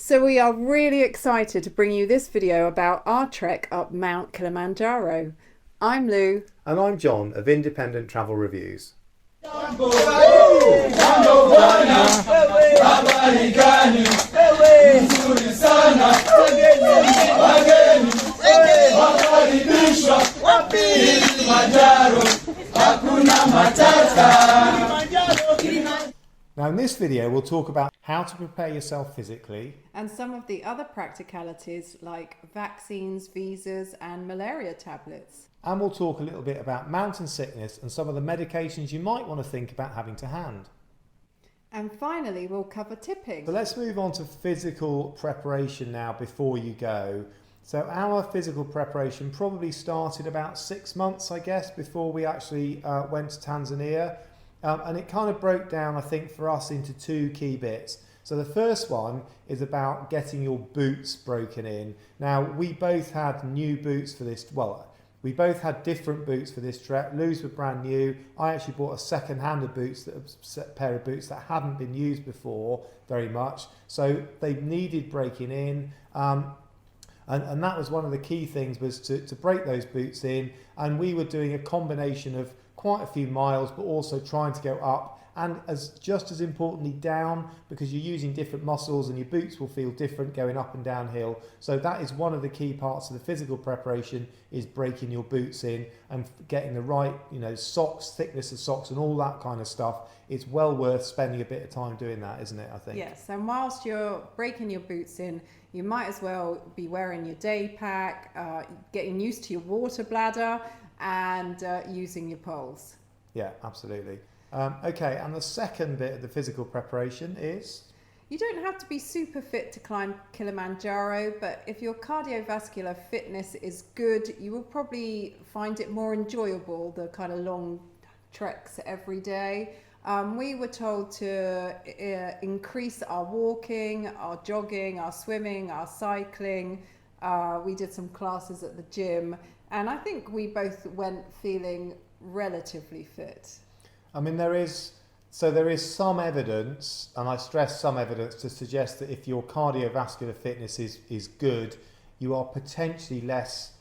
So we are really excited to bring you this video about our trek up Mount Kilimanjaro. I'm Lou. And I'm John of Independent Travel Reviews. Now in this video we'll talk about how to prepare yourself physically and some of the other practicalities like vaccines, visas and malaria tablets. And we'll talk a little bit about mountain sickness and some of the medications you might want to think about having to hand. And finally we'll cover tipping. So let's move on to physical preparation now before you go. So our physical preparation probably started about 6 months, I guess, before we actually went to Tanzania. And it kind of broke down, I think, for us into two key bits. So the first one is about getting your boots broken in. Now, we both had new boots for this, well, we both had different boots for this trek. Lou's were brand new. I actually bought a second-hand pair of boots that hadn't been used before very much. So they needed breaking in. And that was one of the key things, was to break those boots in. And we were doing a combination of quite a few miles, but also trying to go up and just as importantly down, because you're using different muscles and your boots will feel different going up and downhill. So that is one of the key parts of the physical preparation, is breaking your boots in and getting the right, socks, thickness of socks and all that kind of stuff. It's well worth spending a bit of time doing that, isn't it, I think? Yes, and whilst you're breaking your boots in, you might as well be wearing your day pack, getting used to your water bladder and using your poles. Yeah, absolutely. Okay, and the second bit of the physical preparation is? You don't have to be super fit to climb Kilimanjaro, but if your cardiovascular fitness is good, you will probably find it more enjoyable, the kind of long treks every day. We were told to increase our walking, our jogging, our swimming, our cycling. We did some classes at the gym, and I think we both went feeling relatively fit. I mean, there is some evidence, and I stress some evidence, to suggest that if your cardiovascular fitness is good, you are potentially less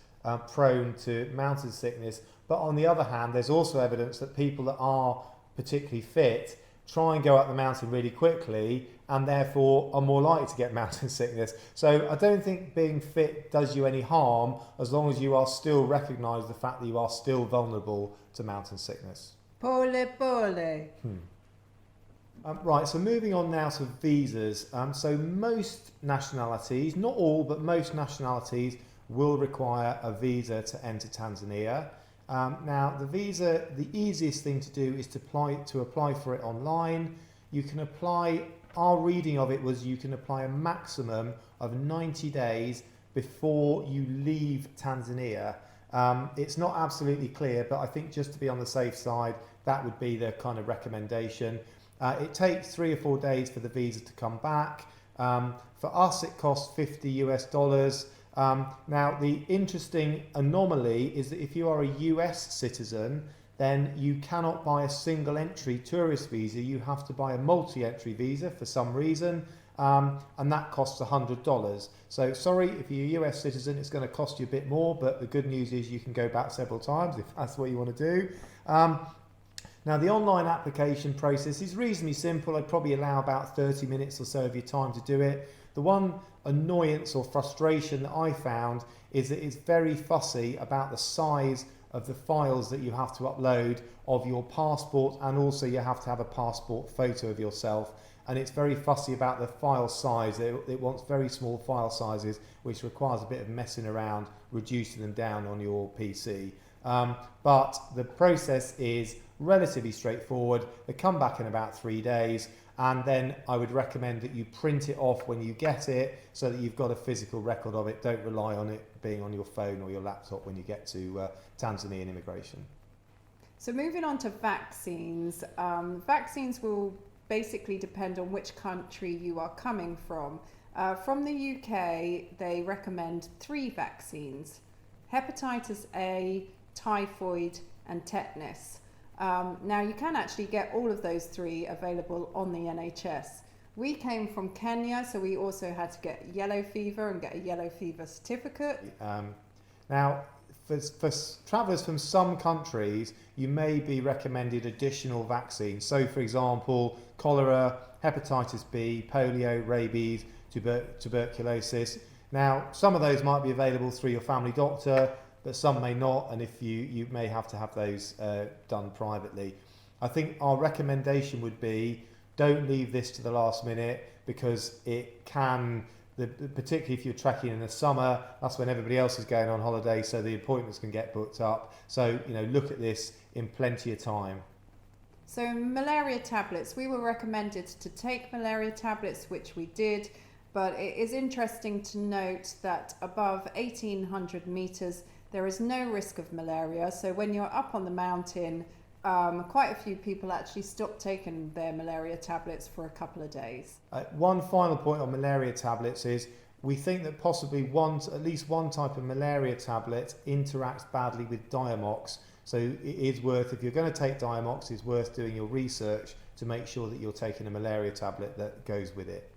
prone to mountain sickness. But on the other hand, there's also evidence that people that are particularly fit try and go up the mountain really quickly and therefore are more likely to get mountain sickness. So I don't think being fit does you any harm, as long as you are still recognise the fact that you are still vulnerable to mountain sickness. Pole, pole. Right, so moving on now to visas. So most nationalities, not all, but most nationalities will require a visa to enter Tanzania. Now, the visa, the easiest thing to do is to apply for it online. You can apply, our reading of it was you can apply a maximum of 90 days before you leave Tanzania. It's not absolutely clear, but I think just to be on the safe side, that would be the kind of recommendation. It takes 3 or 4 days for the visa to come back. For us, it costs $50 US. Now, the interesting anomaly is that if you are a US citizen, then you cannot buy a single entry tourist visa. You have to buy a multi-entry visa for some reason, and that costs $100. So sorry, if you're a US citizen, it's going to cost you a bit more, but the good news is you can go back several times if that's what you want to do. Now, the online application process is reasonably simple. I'd probably allow about 30 minutes or so of your time to do it. The one annoyance or frustration that I found is that it's very fussy about the size of the files that you have to upload of your passport, and also you have to have a passport photo of yourself, and it's very fussy about the file size. It wants very small file sizes, which requires a bit of messing around, reducing them down on your PC. But the process is relatively straightforward. They come back in about 3 days, and then I would recommend that you print it off when you get it, so that you've got a physical record of it. Don't rely on it being on your phone or your laptop when you get to Tanzanian immigration. So moving on to vaccines. Vaccines will basically depend on which country you are coming from. From the UK, they recommend 3 vaccines: hepatitis A, typhoid and tetanus. Now you can actually get all of those 3 available on the NHS, We came from Kenya, so we also had to get yellow fever and get a yellow fever certificate. Now, for travellers from some countries, you may be recommended additional vaccines. So, for example, cholera, hepatitis B, polio, rabies, tuberculosis. Now, some of those might be available through your family doctor, but some may not, and if you may have to have those done privately. I think our recommendation would be don't leave this to the last minute, because it can, particularly if you're trekking in the summer, that's when everybody else is going on holiday, so the appointments can get booked up. So, look at this in plenty of time. So malaria tablets, we were recommended to take malaria tablets, which we did, but it is interesting to note that above 1,800 meters, there is no risk of malaria. So when you're up on the mountain, quite a few people actually stop taking their malaria tablets for a couple of days. One final point on malaria tablets is we think that possibly at least one type of malaria tablet interacts badly with Diamox. So it is worth, if you're going to take Diamox, it's worth doing your research to make sure that you're taking a malaria tablet that goes with it.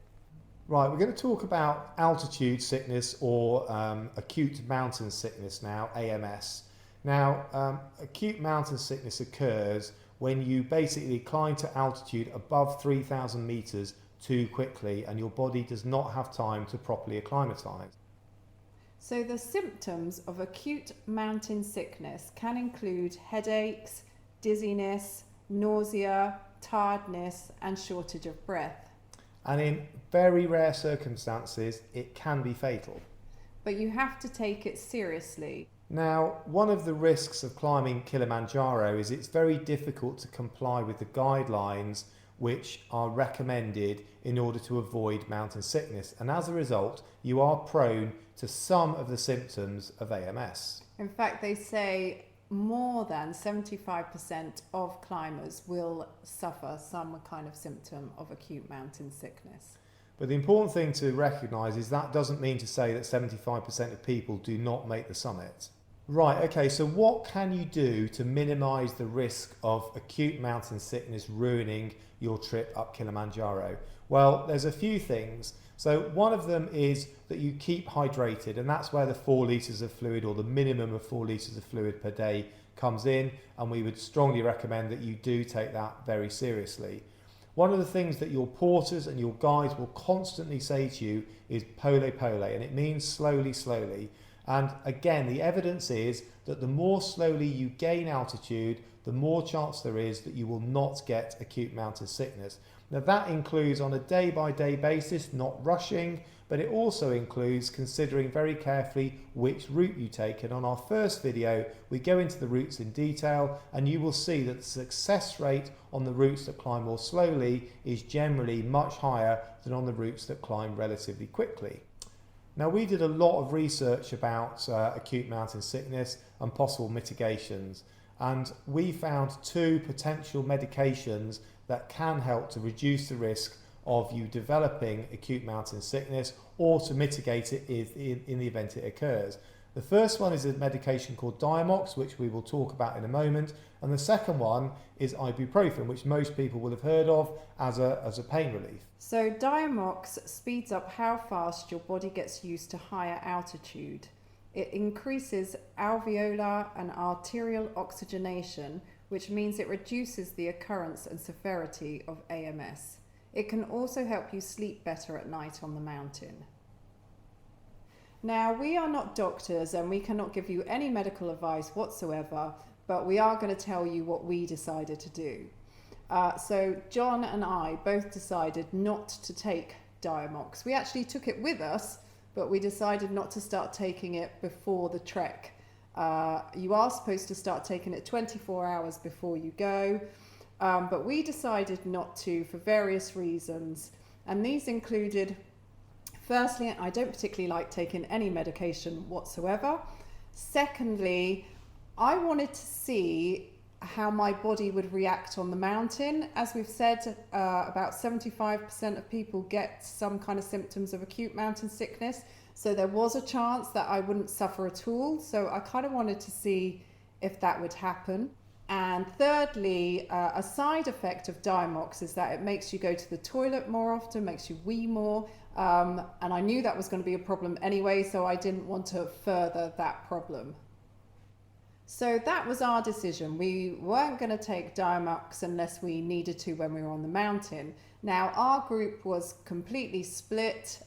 Right, we're going to talk about altitude sickness or acute mountain sickness now, AMS. Now, acute mountain sickness occurs when you basically climb to altitude above 3,000 meters too quickly and your body does not have time to properly acclimatise. So the symptoms of acute mountain sickness can include headaches, dizziness, nausea, tiredness, and shortage of breath. And in very rare circumstances, it can be fatal. But you have to take it seriously. Now, one of the risks of climbing Kilimanjaro is it's very difficult to comply with the guidelines which are recommended in order to avoid mountain sickness. And as a result, you are prone to some of the symptoms of AMS. In fact, they say more than 75% of climbers will suffer some kind of symptom of acute mountain sickness. But the important thing to recognise is that doesn't mean to say that 75% of people do not make the summit. Right, okay, so what can you do to minimise the risk of acute mountain sickness ruining your trip up Kilimanjaro? Well, there's a few things. So one of them is that you keep hydrated, and that's where the 4 litres of fluid, or the minimum of 4 litres of fluid per day, comes in, and we would strongly recommend that you do take that very seriously. One of the things that your porters and your guides will constantly say to you is pole, and it means slowly, slowly. And again, the evidence is that the more slowly you gain altitude, the more chance there is that you will not get acute mountain sickness. Now that includes on a day-by-day basis, not rushing, but it also includes considering very carefully which route you take. And on our first video, we go into the routes in detail, and you will see that the success rate on the routes that climb more slowly is generally much higher than on the routes that climb relatively quickly. Now, we did a lot of research about acute mountain sickness and possible mitigations, and we found 2 potential medications that can help to reduce the risk of you developing acute mountain sickness or to mitigate it in the event it occurs. The first one is a medication called Diamox, which we will talk about in a moment, and the second one is ibuprofen, which most people will have heard of as a pain relief. So Diamox speeds up how fast your body gets used to higher altitude. It increases alveolar and arterial oxygenation, which means it reduces the occurrence and severity of AMS. It can also help you sleep better at night on the mountain. Now, we are not doctors and we cannot give you any medical advice whatsoever, but we are going to tell you what we decided to do. So John and I both decided not to take Diamox. We actually took it with us, but we decided not to start taking it before the trek. You are supposed to start taking it 24 hours before you go, but we decided not to for various reasons. And these included, firstly, I don't particularly like taking any medication whatsoever. Secondly, I wanted to see how my body would react on the mountain. As we've said, about 75% of people get some kind of symptoms of acute mountain sickness. So there was a chance that I wouldn't suffer at all. So I kind of wanted to see if that would happen. And thirdly, a side effect of Diamox is that it makes you go to the toilet more often, makes you wee more. And I knew that was going to be a problem anyway, so I didn't want to further that problem. So that was our decision. We weren't going to take Diamox unless we needed to when we were on the mountain. Now, our group was completely split.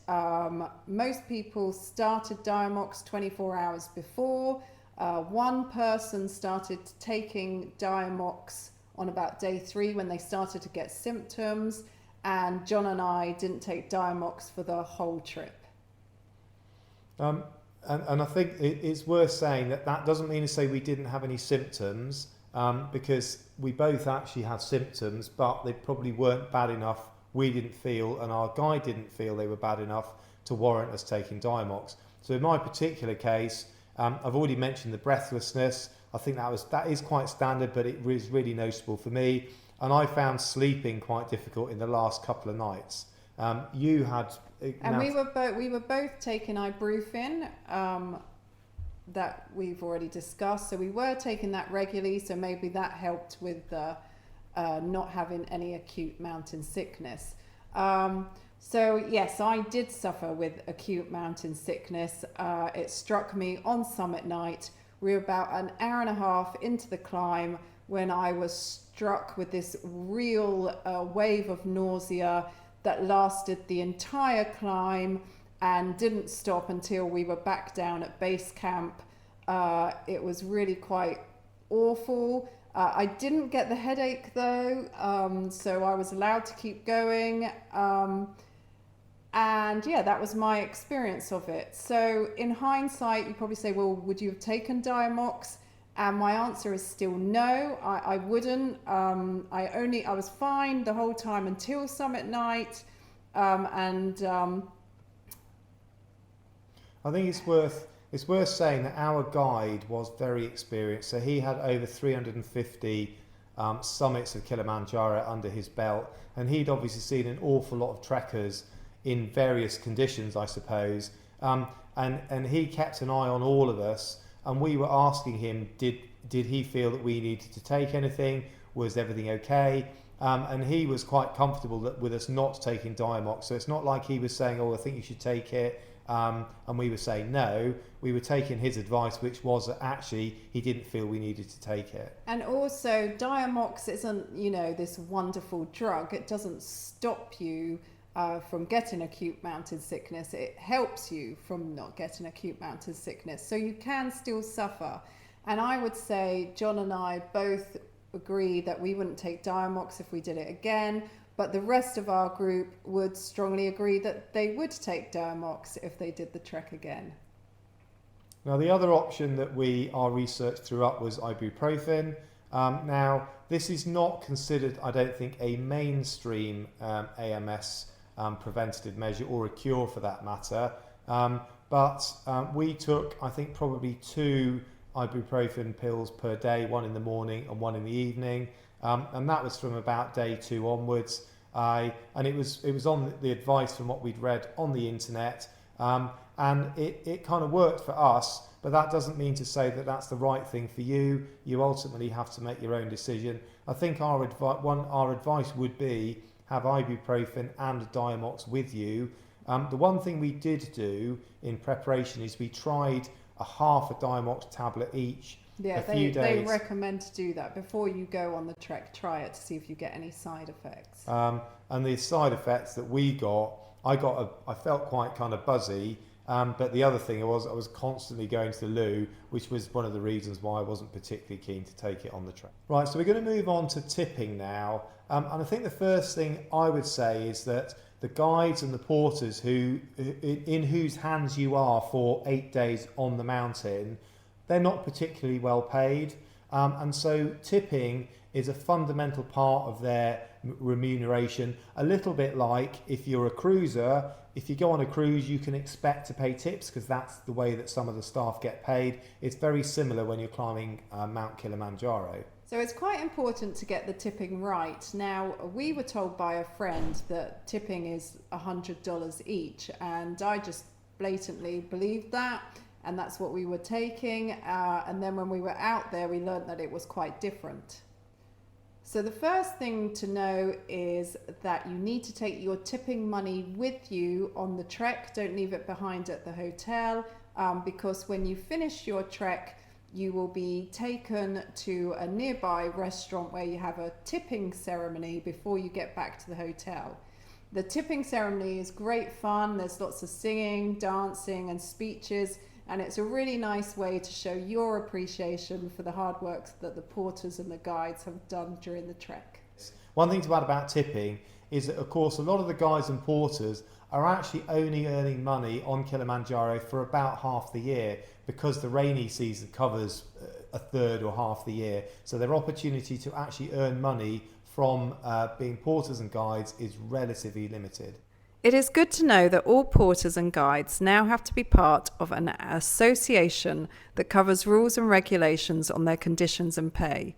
Most people started Diamox 24 hours before. One person started taking Diamox on about day 3 when they started to get symptoms, and John and I didn't take Diamox for the whole trip. And I think it's worth saying that doesn't mean to say we didn't have any symptoms, because we both actually had symptoms, but they probably weren't bad enough. We didn't feel, and our guide didn't feel they were bad enough to warrant us taking Diamox. So in my particular case, I've already mentioned the breathlessness. I think that is quite standard, but it was really noticeable for me. And I found sleeping quite difficult in the last couple of nights. You had, and we were both taking ibuprofen that we've already discussed. So we were taking that regularly. So maybe that helped with not having any acute mountain sickness. So yes, I did suffer with acute mountain sickness. It struck me on summit night. We were about an hour and a half into the climb when I was struck with this real wave of nausea that lasted the entire climb and didn't stop until we were back down at base camp. It was really quite awful. I didn't get the headache though, so I was allowed to keep going. And yeah, that was my experience of it. So in hindsight, you probably say, well, would you have taken Diamox? And my answer is still no, I wouldn't. I was fine the whole time until summit night. I think it's worth saying that our guide was very experienced. So he had over 350 summits of Kilimanjaro under his belt, and he'd obviously seen an awful lot of trekkers in various conditions, I suppose. And he kept an eye on all of us, and we were asking him, did he feel that we needed to take anything? Was everything okay? And he was quite comfortable with us not taking Diamox. So it's not like he was saying, oh, I think you should take it. And we were saying no. We were taking his advice, which was that actually he didn't feel we needed to take it. And also, Diamox isn't, this wonderful drug. It doesn't stop you from getting acute mountain sickness. It helps you from not getting acute mountain sickness. So you can still suffer. And I would say John and I both agree that we wouldn't take Diamox if we did it again. But the rest of our group would strongly agree that they would take Diamox if they did the trek again. Now, the other option that our research threw up was ibuprofen. Now, this is not considered, I don't think, a mainstream AMS preventative measure or a cure for that matter. But we took, I think, probably 2 ibuprofen pills per day, one in the morning and one in the evening. And that was from about day 2 onwards. And it was on the advice from what we'd read on the internet. And it kind of worked for us, but that doesn't mean to say that that's the right thing for you. You ultimately have to make your own decision. I think our advice would be have ibuprofen and Diamox with you. The one thing we did do in preparation is we tried a half a Diamox tablet each. Yeah, they recommend to do that before you go on the trek. Try it to see if you get any side effects. And the side effects that we got, I felt quite kind of buzzy. But the other thing was I was constantly going to the loo, which was one of the reasons why I wasn't particularly keen to take it on the trek. Right, so we're going to move on to tipping now. And I think the first thing I would say is that the guides and the porters in whose hands you are for 8 days on the mountain, they're not particularly well paid. And so tipping is a fundamental part of their remuneration, a little bit like if you're a cruiser. If you go on a cruise, you can expect to pay tips because that's the way that some of the staff get paid. It's very similar when you're climbing Mount Kilimanjaro. So it's quite important to get the tipping right. Now, we were told by a friend that tipping is $100 each, and I just blatantly believed that. and that's what we were taking. And then when we were out there, we learned that it was quite different. So the first thing to know is that you need to take your tipping money with you on the trek. Don't leave it behind at the hotel, because when you finish your trek, you will be taken to a nearby restaurant where you have a tipping ceremony before you get back to the hotel. The tipping ceremony is great fun. There's lots of singing, dancing and speeches, and it's a really nice way to show your appreciation for the hard work that the porters and the guides have done during the trek. One thing to add about tipping is that, of course, a lot of the guides and porters are actually only earning money on Kilimanjaro for about half the year, because the rainy season covers a third or half the year. So their opportunity to actually earn money from being porters and guides is relatively limited. It is good to know that all porters and guides now have to be part of an association that covers rules and regulations on their conditions and pay.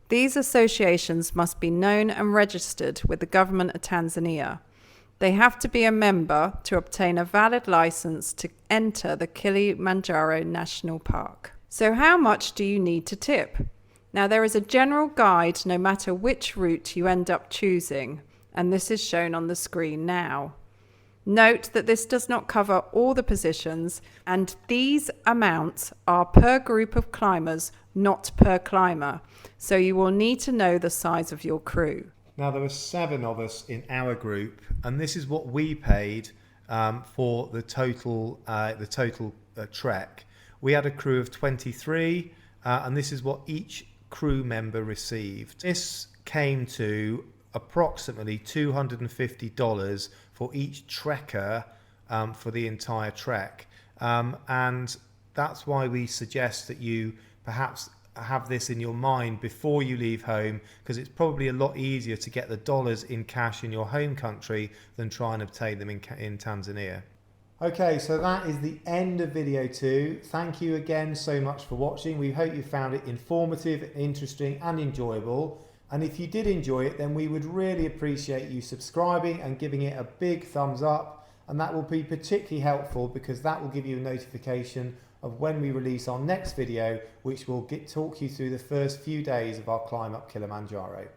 These associations must be known and registered with the government of Tanzania. They have to be a member to obtain a valid license to enter the Kilimanjaro National Park. So how much do you need to tip? Now, there is a general guide no matter which route you end up choosing, and this is shown on the screen now. Note that this does not cover all the positions, and these amounts are per group of climbers, not per climber, so you will need to know the size of your crew. Now, there were 7 of us in our group, and this is what we paid for the total trek. We had a crew of 23, and this is what each crew member received. This came to approximately $250 for each trekker for the entire trek, and that's why we suggest that you perhaps have this in your mind before you leave home, because it's probably a lot easier to get the dollars in cash in your home country than try and obtain them in Tanzania. Okay, so that is the end of video 2. Thank you again so much for watching. We hope you found it informative, interesting and enjoyable. And if you did enjoy it, then we would really appreciate you subscribing and giving it a big thumbs up. And that will be particularly helpful, because that will give you a notification of when we release our next video, which will talk you through the first few days of our climb up Kilimanjaro.